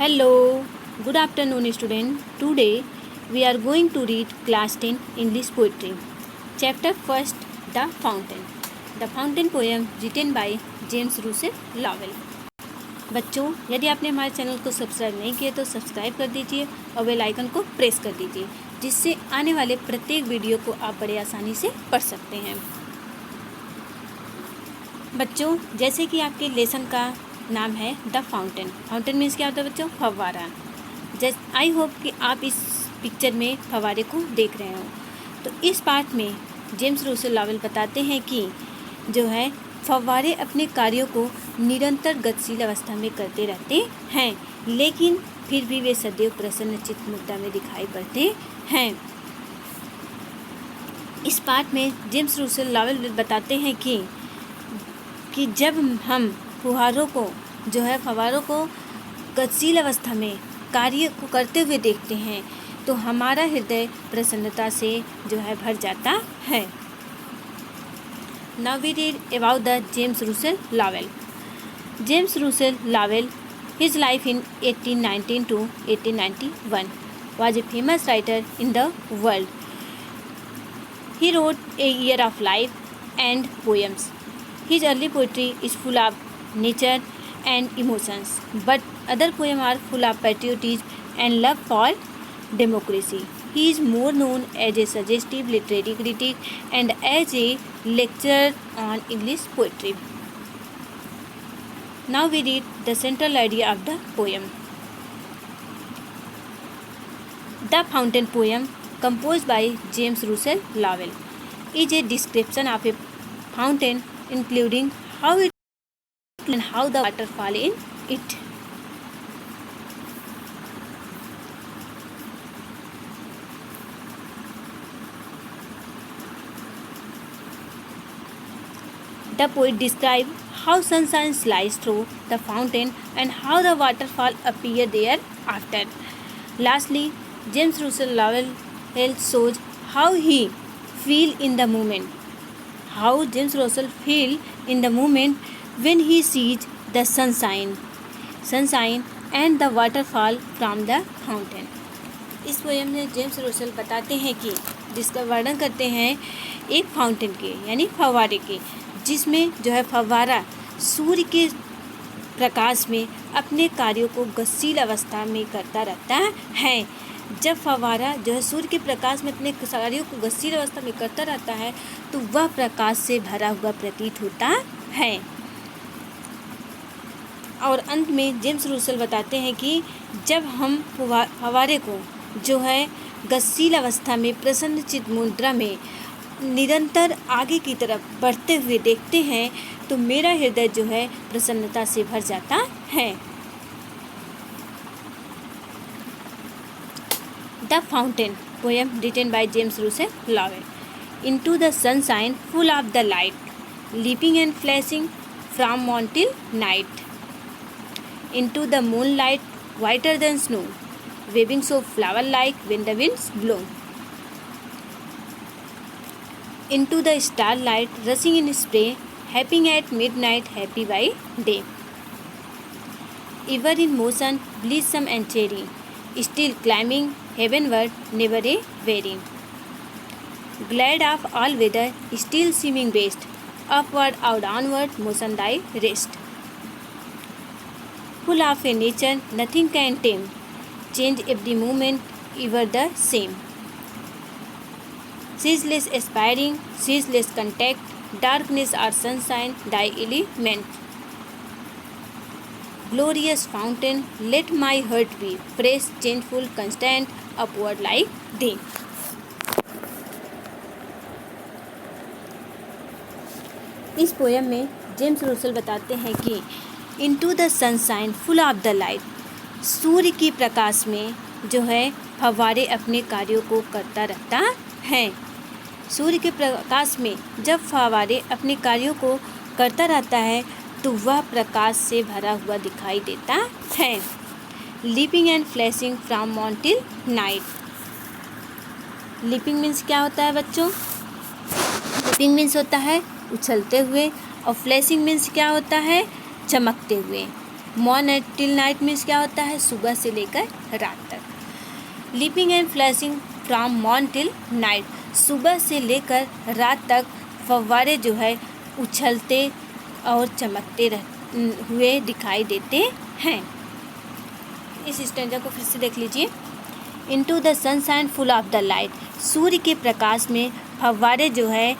Hello, good afternoon, student. Today we are going to read class 10 English poetry. Chapter first, The Fountain. The Fountain poem written by James Russell Lowell. बच्चों, यदि आपने हमारे channel को subscribe नहीं किया तो subscribe कर दीजिए और बेल आइकन को प्रेस कर दीजिए, जिससे आने वाले प्रत्येक वीडियो को आप बड़े आसानी से पढ़ सकते हैं। बच्चों, जैसे कि आपके लेसन का नाम है द फाउंटेन। फाउंटेन मीन्स क्या होता है बच्चों? फव्वारा। आई होप कि आप इस पिक्चर में फव्वारे को देख रहे हो। तो इस पार्ट में जेम्स रूसेल लॉवेल बताते हैं कि जो है फव्वारे अपने कार्यों को निरंतर गतिशील अवस्था में करते रहते हैं, लेकिन फिर भी वे सदैव प्रसन्नचित्त मुद्रा में दिखाई पड़ते हैं। इस पार्ट में जेम्स रूसेल लॉवेल बताते हैं कि जब हम फव्वारों को गतिशील अवस्था में कार्य को करते हुए देखते हैं तो हमारा हृदय प्रसन्नता से भर जाता है। Now we read about the James Russell Lowell. James Russell Lowell, his life in 1819 to 1891, was a famous writer in the world. He wrote A Year of Life and poems. His early poetry is full of nature and emotions, but other poems are full of patriotism and love for democracy. He is more known as a suggestive literary critic and as a lecturer on English poetry. Now we read the central idea of the poem. The Fountain poem, composed by James Russell Lowell, is a description of a fountain, including how it and how the water fall in it. The poet describes how sunshine slides through the fountain and how the waterfall appear thereafter. Lastly, James Russell Lowell shows how he feel in the moment. How James Russell feel in the moment when he sees the sunshine and the waterfall from the fountain. इस poem में James Russell बताते हैं कि जिसका वर्णन करते हैं एक फाउंटेन के यानी फव्वारे के, जिसमें फव्वारा सूर्य के प्रकाश में अपने कार्यों को गतिशील अवस्था में करता रहता है। जब फव्वारा सूर्य के प्रकाश में अपने कार्यों को गतिशील अवस्था में करता रहता है तो वह प्रकाश से भरा हुआ प्रतीत होता है। और अंत में जेम्स रूसेल बताते हैं कि जब हम फव्वारे को गतिशील अवस्था में प्रसन्नचित्त मुद्रा में निरंतर आगे की तरफ बढ़ते हुए देखते हैं तो मेरा हृदय प्रसन्नता से भर जाता है। The Fountain poem written by James Russell Lowell. Into the sunshine full of the light, leaping and flashing from morn till night. Into the moonlight whiter than snow, waving so flower-like when the winds blow. Into the starlight rushing in spray, happy at midnight, happy by day. Ever in motion, blithesome and cheery, still climbing heavenward, never a weary. Glad of all weather, still seeming best, upward or downward, motion thy rest. Full of a nature, nothing can tame, change every moment, ever the same. Ceaseless aspiring, ceaseless contact, darkness or sunshine, thy element. Glorious fountain, let my heart be fresh, changeful, constant, upward like thee. इस poem में James Russell बताते हैं कि into the sunshine full of the light, सूर्य की प्रकाश में फव्वारे अपने कार्यों को करता रहता है। सूर्य के प्रकाश में जब फव्वारे अपने कार्यों को करता रहता है तो वह प्रकाश से भरा हुआ दिखाई देता है। Leaping and flashing from morn till night. Leaping means क्या होता है बच्चों? लीपिंग मीन्स होता है उछलते हुए, और फ्लैशिंग मीन्स क्या होता है? चमकते हुए। मॉर्निंग टिल नाइट मीन्स क्या होता है, सुबह से लेकर रात तक। Leaping and flashing from morn till night, सुबह से लेकर रात तक फव्वारे जो है उछलते और चमकते हुए दिखाई देते हैं। इस स्टैंजा को फिर से देख लीजिए। Into the sunshine full of the light, सूर्य के प्रकाश में फव्वारे जो है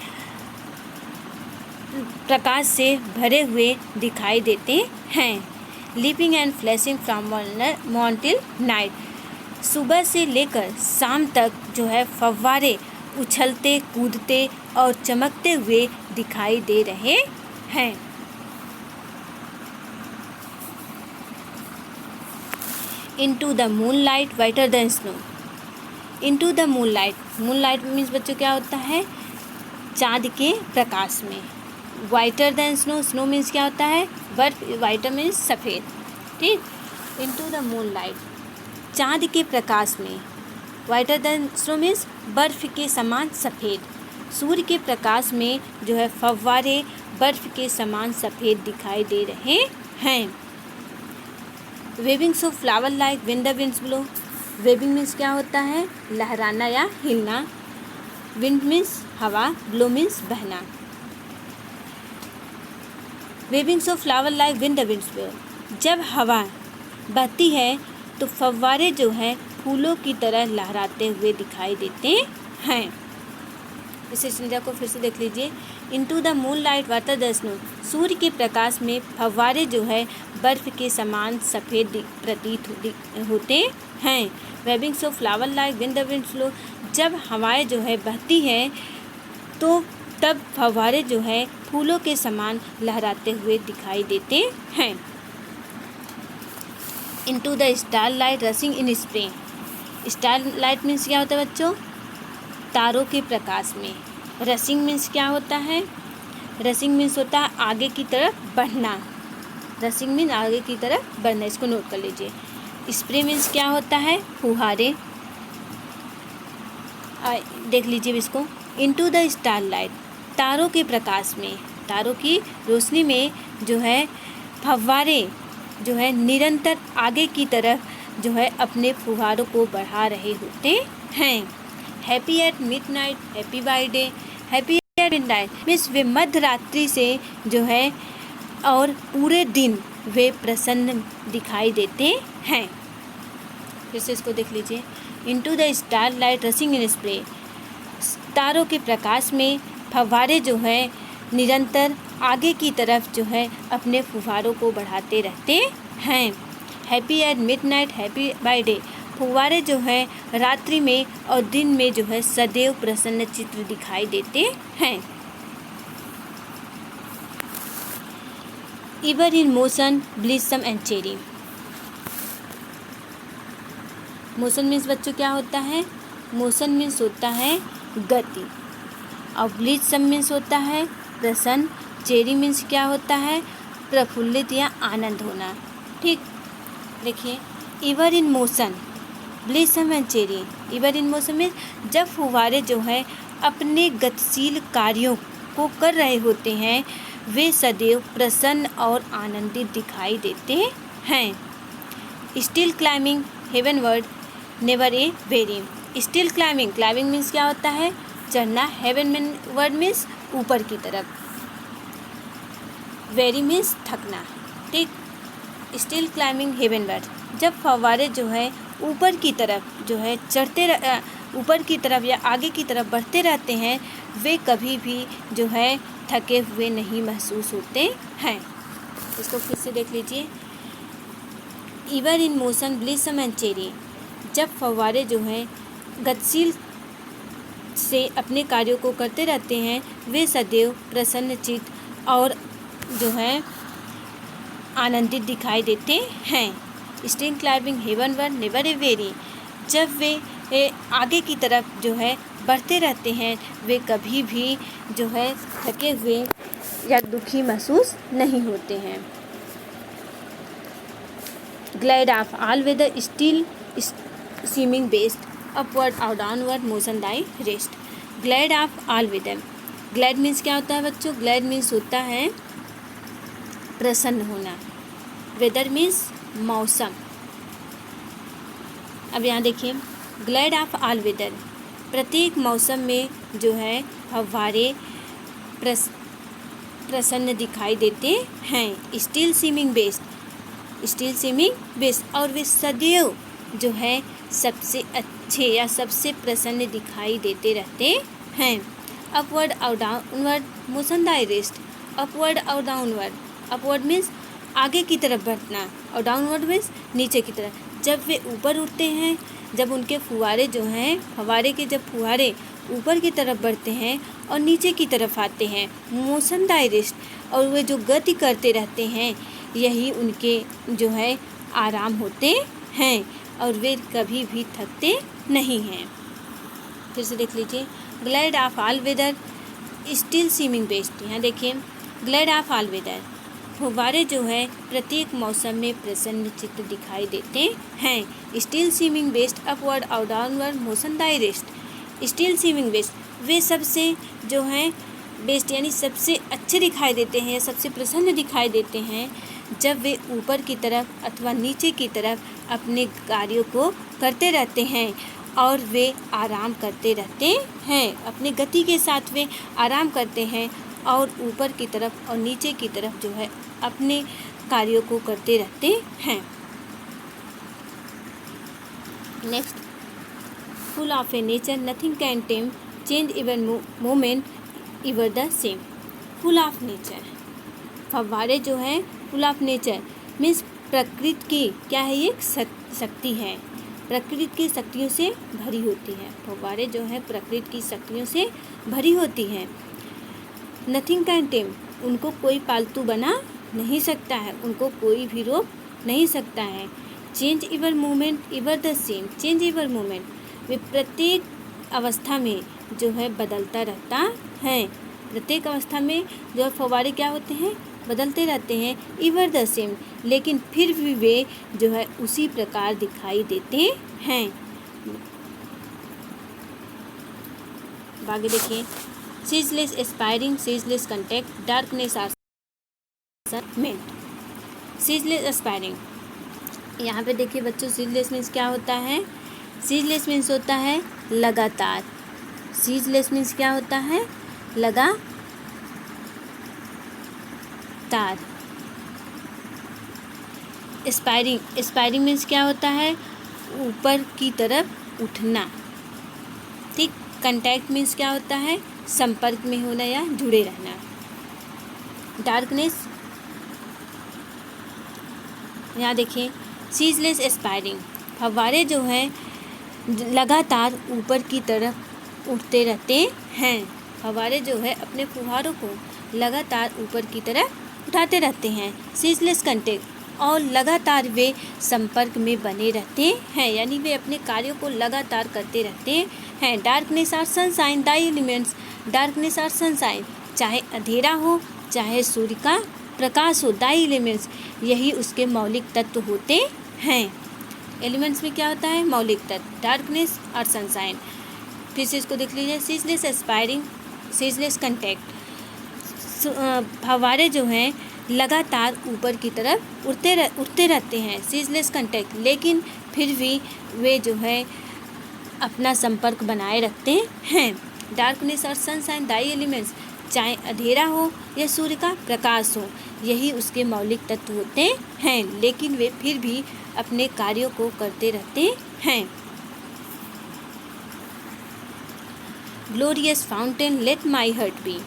प्रकाश से भरे हुए दिखाई देते हैं। Leaping and flashing from morn till night, सुबह से लेकर शाम तक जो है फव्वारे उछलते कूदते और चमकते हुए दिखाई दे रहे हैं। Into the moonlight whiter than snow, into the moonlight, moonlight means बच्चों क्या होता है, चाँद के प्रकाश में। Whiter than snow, snow means क्या होता है, बर्फ, वाइटर मीन्स सफ़ेद, ठीक। इनटू द मूनलाइट, चाँद के प्रकाश में। वाइटर देन स्नो मीन्स बर्फ़ के समान सफ़ेद। सूर्य के प्रकाश में जो है फव्वारे बर्फ़ के समान सफ़ेद दिखाई दे रहे हैं। Wavings of flower like when the winds blow, waving means क्या होता है, लहराना या हिलना। विंड मीन्स हवा, ब्लो मीन्स बहना। Wavings of flower like when the winds blow, जब हवा बहती है तो फव्वारे जो है फूलों की तरह लहराते हुए दिखाई देते हैं। इस स्टैंजा को फिर से देख लीजिए। Into the moonlight water the snow, सूर्य के प्रकाश में फव्वारे जो है बर्फ़ के समान सफ़ेद प्रतीत होते हैं। Wavings of flower like when the winds blow, जब हवाएं जो है बहती हैं तो तब फव्वारे जो है फूलों के समान लहराते हुए दिखाई देते हैं। Into the star light रसिंग in spray, star light means क्या होता है बच्चों, तारों के प्रकाश में। रसिंग मीन्स क्या होता है, रसिंग मीन्स होता है आगे की तरफ बढ़ना। रसिंग मीन्स आगे की तरफ बढ़ना, इसको नोट कर लीजिए। स्प्रे मीन्स क्या होता है, फुहारे। देख लीजिए इसको। इनटू द स्टार लाइट, तारों के प्रकाश में, तारों की रोशनी में जो है फव्वारे जो है निरंतर आगे की तरफ जो है अपने फुहारों को बढ़ा रहे होते हैं। Happy at midnight, happy by day, happy at midnight means वे मध्य रात्रि से जो है और पूरे दिन वे प्रसन्न दिखाई देते हैं। फिर से इसको देख लीजिए। Into the star light रसिंग in spray, तारों के प्रकाश में फव्वारे जो है निरंतर आगे की तरफ जो है अपने फुहारों को बढ़ाते रहते हैं। Happy at midnight, happy by day, फुहारे जो है रात्रि में और दिन में जो है सदैव प्रसन्न चित्र दिखाई देते हैं। Ever in motion blithesome and cheery, motion means बच्चों क्या होता है, मोशन मीन्स होता है गति, और ब्लिसम मीन्स होता है प्रसन्न, चेरी मीन्स क्या होता है, प्रफुल्लित या आनंद होना, ठीक। देखिए, ever in motion blithesome and cheery, ever in motion में जब फुहारे जो है अपने गतिशील कार्यों को कर रहे होते हैं वे सदैव प्रसन्न और आनंदित दिखाई देते हैं। Still climbing heavenward never aweary, still climbing, climbing means क्या होता है, चढ़ना, हेवनवर्ड मीन्स ऊपर की तरफ, वेरी मीन्स थकना, ठीक। स्टिल क्लाइंबिंग हेवनवर्ड, जब फव्वारे जो है ऊपर की तरफ जो है ऊपर की तरफ या आगे की तरफ बढ़ते रहते हैं वे कभी भी जो है थके हुए नहीं महसूस होते हैं। इसको फिर से देख लीजिए। इवर in motion blithesome and cherry, जब फव्वारे जो हैं गतिशील से अपने कार्यों को करते रहते हैं वे सदैव प्रसन्नचित्त और जो है आनंदित दिखाई देते हैं। Still climbing heavenward never aweary, जब वे आगे की तरफ जो है बढ़ते रहते हैं वे कभी भी जो है थके हुए या दुखी महसूस नहीं होते हैं। Glide of all weather still seeming best upward और downward motion thy rest, glide of all weather, glide means क्या होता है बच्चों, ग्लाइड मीन्स होता है प्रसन्न होना, वेदर मीन्स मौसम। अब यहाँ देखिए, ग्लैड ऑफ ऑल वेदर, प्रत्येक मौसम में जो है फव्वारे प्रसन्न दिखाई देते हैं। स्टिल सीमिंग बेस्ट, और वे सदैव जो है सबसे अच्छे या सबसे प्रसन्न दिखाई देते रहते हैं। अपवर्ड और डाउनवर्ड मोशन डायरेस्ट, अपवर्ड और डाउनवर्ड, अपवर्ड मीन्स आगे की तरफ बढ़ना और डाउनवर्ड मीन्स नीचे की तरफ। जब वे ऊपर उठते हैं, जब उनके फुहारे जो हैं, फव्वारे के जब फुहारे ऊपर की तरफ बढ़ते हैं और नीचे की तरफ आते हैं, मोशन डायरेस्ट, और वे जो गति करते रहते हैं, यही उनके जो है आराम होते हैं और वे कभी भी थकते नहीं हैं। फिर से देख लीजिए, glad of all weather, still seeming best. यहाँ देखिए, ग्लैड ऑफ ऑल वेदर, फव्वारे जो है प्रत्येक मौसम में प्रसन्न चित्त दिखाई देते हैं। स्टिल सीमिंग बेस्ट, अपवर्ड और downward motion thy rest. Still seeming best, वे सबसे जो हैं बेस्ट यानी सबसे अच्छे दिखाई देते हैं, सबसे प्रसन्न दिखाई देते हैं जब वे ऊपर की तरफ अथवा नीचे की तरफ अपने कार्यों को करते रहते हैं और वे आराम करते रहते हैं। अपने गति के साथ वे आराम करते हैं और ऊपर की तरफ और नीचे की तरफ जो है अपने कार्यों को करते रहते हैं। Next, full of A nature, nothing can time, change even moment इवर the same. Full of nature, फव्वारे जो हैं फुल ऑफ नेचर मीन्स प्रकृति की क्या है, ये शक्ति है, प्रकृति की शक्तियों से भरी होती है। फव्वारे जो है प्रकृति की शक्तियों से भरी होती हैं। नथिंग कैन टेम, उनको कोई पालतू बना नहीं सकता है, उनको कोई भी रोक नहीं सकता है। Change ever movement ever the same, change ever movement, वे प्रत्येक अवस्था में जो है बदलता रहता है। प्रत्येक अवस्था में जो है फव्वारे क्या होते हैं, बदलते रहते हैं। इवर द सेम, लेकिन फिर भी वे जो है उसी प्रकार दिखाई देते हैं। आगे देखिए, ceaseless aspiring, ceaseless content, darkness or meant. Ceaseless aspiring, यहाँ पे देखिए बच्चों, सीजलेस मीन्स क्या होता है, सीजलेस मीन्स होता है लगातार। सीजलेस मीन्स क्या होता है, लगातार। एस्पायरिंग, एस्पायरिंग मीन्स क्या होता है, ऊपर की तरफ उठना। ठीक, कंटैक्ट मीन्स क्या होता है, संपर्क में होना या जुड़े रहना। डार्कनेस, यहाँ देखिए, सीजलेस एस्पायरिंग, फव्वारे जो हैं लगातार ऊपर की तरफ उठते रहते हैं। फव्वारे जो है अपने फुहारों को लगातार ऊपर की तरफ उठाते रहते हैं। सीजलेस कंटेक्ट, और लगातार वे संपर्क में बने रहते हैं, यानी वे अपने कार्यों को लगातार करते रहते हैं। डार्कनेस और सनशाइन, द एलिमेंट्स, डार्कनेस और सनशाइन, चाहे अंधेरा हो चाहे सूर्य का प्रकाश हो, द एलिमेंट्स, यही उसके मौलिक तत्व होते हैं। एलिमेंट्स में क्या होता है, मौलिक तत्व, डार्कनेस और सनशाइन। फिर से इसको देख लीजिए, सीजलेस एस्पायरिंग, सीजलेस कंटेक्ट, फव्वारे जो हैं लगातार ऊपर की तरफ उठते रहते हैं। सीजलेस कंटेक्ट, लेकिन फिर भी वे जो है अपना संपर्क बनाए रखते हैं। डार्कनेस और सनशाइन, द एलिमेंट्स, चाहे अंधेरा हो या सूर्य का प्रकाश हो, यही उसके मौलिक तत्व होते हैं, लेकिन वे फिर भी अपने कार्यों को करते रहते हैं। Glorious fountain, let my heart be,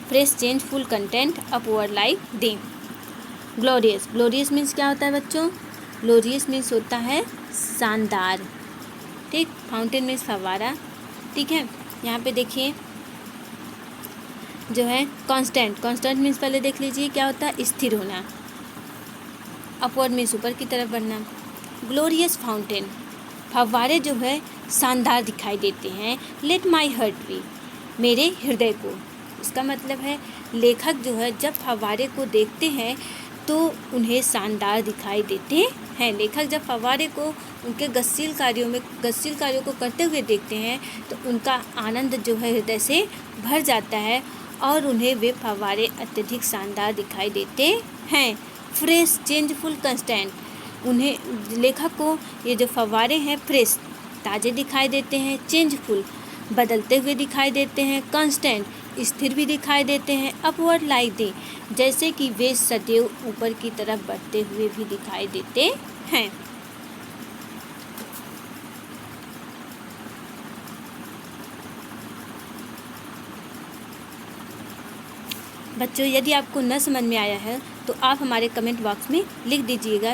fresh changeful content upward like them. Glorious, glorious means क्या होता है बच्चों, ग्लोरियस मीन्स होता है शानदार। ठीक, फाउंटेन मीन्स फव्वारा। ठीक है, यहाँ पे देखिए जो है कांस्टेंट, कांस्टेंट मीन्स पहले देख लीजिए क्या होता है, स्थिर होना। अपवर्ड मीन्स ऊपर की तरफ बढ़ना। ग्लोरियस फाउंटेन, फव्वारे जो है शानदार दिखाई देते हैं। लेट माई हार्ट बी, मेरे हृदय को, इसका मतलब है लेखक जो है जब फव्वारे को देखते हैं तो उन्हें शानदार दिखाई देते हैं। लेखक जब फव्वारे को उनके गतिशील कार्यों को करते हुए देखते हैं तो उनका आनंद जो है हृदय से भर जाता है और उन्हें वे फव्वारे अत्यधिक शानदार दिखाई देते हैं। Fresh, changeful, constant. उन्हें लेखक को ये जो फव्वारे हैं फ्रेश, ताज़े दिखाई देते हैं, चेंजफुल, बदलते हुए दिखाई देते हैं, कांस्टेंट, स्थिर भी दिखाई देते हैं, अपवर्ड लाइक दे, जैसे कि वे सदैव ऊपर की तरफ बढ़ते हुए भी दिखाई देते हैं। बच्चों, यदि आपको न समझ में आया है तो आप हमारे कमेंट बॉक्स में लिख दीजिएगा।